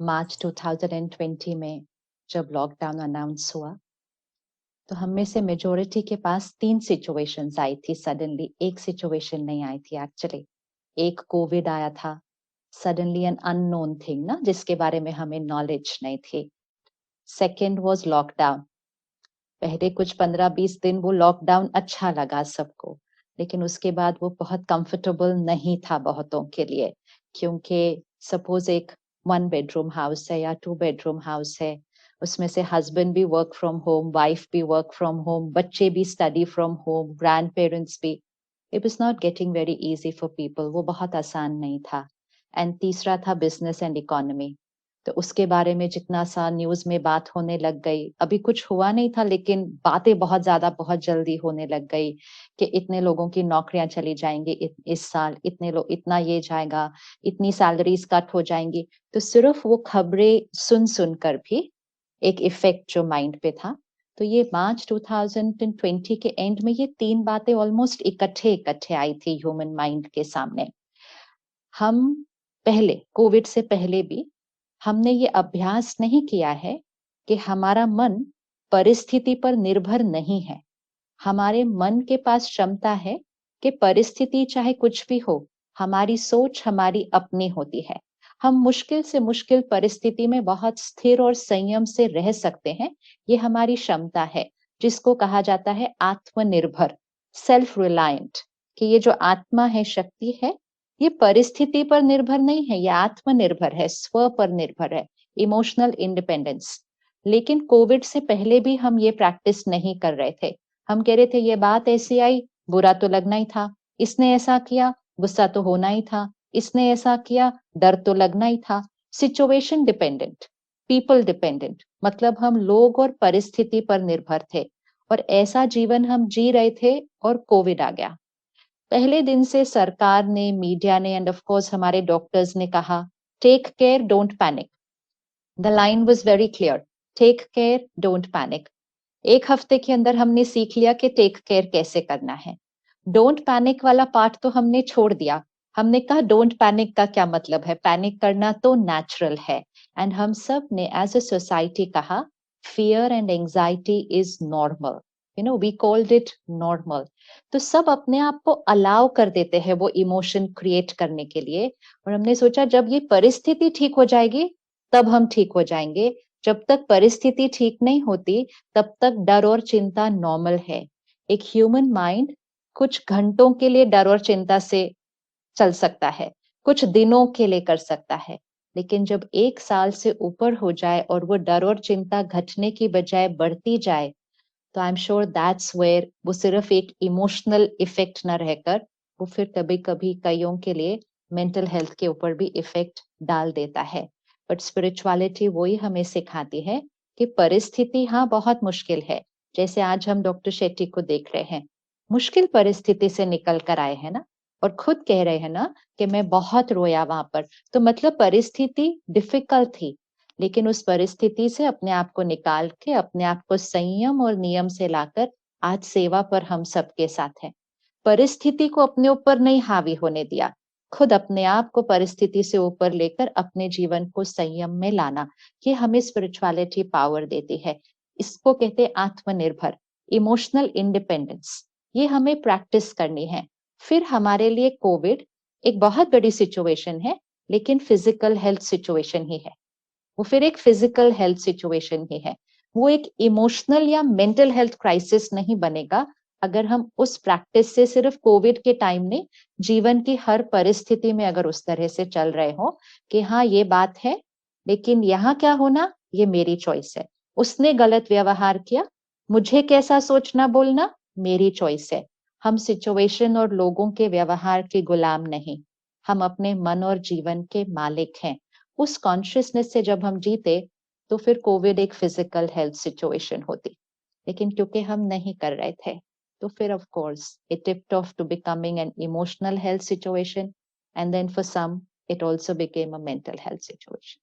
मार्च 2020 में जब lockdown announce हुआ तो हम में से मेजोरिटी के पास 3 सिचुएशंस आई थी सडनली। एक सिचुएशन नहीं आई थी एक्चुअली। एक कोविड आया था, सडनली एन अननोन थिंग ना, जिसके बारे में हमें नॉलेज नहीं थी। Second was lockdown. पहले कुछ 15-20 दिन वो लॉकडाउन अच्छा लगा सबको, लेकिन उसके बाद वो बहुत कंफर्टेबल नहीं था बहुतों के लिए, क्योंकि सपोज एक 1 बेडरूम हाउस है या 2 बेडरूम हाउस है, उसमें से हस्बैंड भी वर्क फ्रॉम होम, वाइफ भी वर्क फ्रॉम होम, बच्चे भी study from home, grand parents भी। It was not getting very easy for people, वो बहुत आसान नहीं था। एंड तीसरा था बिजनेस एंड इकोनॉमी। तो उसके बारे में जितना सा न्यूज में बात होने लग गई, अभी कुछ हुआ नहीं था लेकिन बातें बहुत ज्यादा बहुत जल्दी होने लग गई कि इतने लोगों की नौकरियां चली जाएंगी इस साल, इतने लोग, इतना ये जाएगा, इतनी सैलरीज कट हो जाएंगी। तो सिर्फ वो खबरें सुन सुन कर भी एक इफेक्ट जो माइंड पे था। तो ये मार्च 2020 के एंड में ये 3 बातें ऑलमोस्ट इकट्ठे इकट्ठे आई थी ह्यूमन माइंड के सामने। हम पहले, कोविड से पहले भी हमने ये अभ्यास नहीं किया है कि हमारा मन परिस्थिति पर निर्भर नहीं है। हमारे मन के पास क्षमता है कि परिस्थिति चाहे कुछ भी हो, हमारी सोच हमारी अपनी होती है। हम मुश्किल से मुश्किल परिस्थिति में बहुत स्थिर और संयम से रह सकते हैं। ये हमारी क्षमता है, जिसको कहा जाता है आत्मनिर्भर, सेल्फ रिलायंट। कि ये जो आत्मा है, शक्ति है, ये परिस्थिति पर निर्भर नहीं है, ये आत्मनिर्भर है, स्व पर निर्भर है, इमोशनल इंडिपेंडेंस। लेकिन कोविड से पहले भी हम ये प्रैक्टिस नहीं कर रहे थे। हम कह रहे थे ये बात ऐसी आई, बुरा तो लगना ही था, इसने ऐसा किया, गुस्सा तो होना ही था, इसने ऐसा किया, डर तो लगना ही था। सिचुएशन डिपेंडेंट, पीपल डिपेंडेंट, मतलब हम लोग और परिस्थिति पर निर्भर थे। और ऐसा जीवन हम जी रहे थे और कोविड आ गया। पहले दिन से सरकार ने, मीडिया ने एंड ऑफ कोर्स हमारे डॉक्टर्स ने कहा, take care, don't panic. The line was very clear, take care, don't panic. एक हफ्ते के अंदर हमने सीख लिया कि टेक केयर कैसे करना है। डोंट पैनिक वाला पार्ट तो हमने छोड़ दिया। हमने कहा डोंट पैनिक का क्या मतलब है, पैनिक करना तो नेचुरल है। एंड हम सब ने एज अ सोसाइटी कहा, fear and anxiety is normal, we called it normal. तो सब अपने आप को अलाउ कर देते हैं वो इमोशन क्रिएट करने के लिए। और हमने सोचा जब ये परिस्थिति ठीक हो जाएगी तब हम ठीक हो जाएंगे। जब तक परिस्थिति ठीक नहीं होती तब तक डर और चिंता नॉर्मल है। एक ह्यूमन माइंड कुछ घंटों के लिए डर और चिंता से चल सकता है, कुछ दिनों के लिए कर सकता है, लेकिन जब 1 साल से ऊपर हो जाए और वो डर और चिंता घटने की बजाय बढ़ती जाए, तो I am sure that's where वो सिर्फ एक इमोशनल इफेक्ट न रहकर वो फिर कभी कभी कईयों के लिए मेंटल हेल्थ के ऊपर भी इफेक्ट डाल देता है। बट स्पिरिचुअलिटी वही हमें सिखाती है कि परिस्थिति हाँ बहुत मुश्किल है। जैसे आज हम डॉक्टर शेट्टी को देख रहे हैं, मुश्किल परिस्थिति से निकल कर आए हैं ना, और खुद कह रहे हैं ना कि मैं बहुत रोया वहां पर। तो मतलब परिस्थिति डिफिकल्ट थी, लेकिन उस परिस्थिति से अपने आप को निकाल के अपने आप को संयम और नियम से लाकर आज सेवा पर हम सबके साथ हैं। परिस्थिति को अपने ऊपर नहीं हावी होने दिया, खुद अपने आप को परिस्थिति से ऊपर लेकर अपने जीवन को संयम में लाना, ये हमें स्पिरिचुअलिटी पावर देती है। इसको कहते हैं आत्मनिर्भर, इमोशनल इंडिपेंडेंस। ये हमें प्रैक्टिस करनी है। फिर हमारे लिए कोविड एक बहुत बड़ी सिचुएशन है, लेकिन फिजिकल हेल्थ सिचुएशन ही है। वो फिर एक फिजिकल हेल्थ सिचुएशन ही है। वो एक इमोशनल या मेंटल हेल्थ क्राइसिस नहीं बनेगा अगर हम उस प्रैक्टिस से सिर्फ कोविड के टाइम में, जीवन की हर परिस्थिति में अगर उस तरह से चल रहे हो कि हाँ ये बात है, लेकिन यहाँ क्या होना ये मेरी चॉइस है। उसने गलत व्यवहार किया, मुझे कैसा सोचना बोलना मेरी चॉइस है। हम सिचुएशन और लोगों के व्यवहार के गुलाम नहीं, हम अपने मन और जीवन के मालिक हैं। उस कॉन्शियसनेस से जब हम जीते तो फिर कोविड एक फिजिकल हेल्थ सिचुएशन होती, लेकिन क्योंकि हम नहीं कर रहे थे तो फिर of course it tipped off to becoming an emotional health situation, and then for some it also became a mental health situation.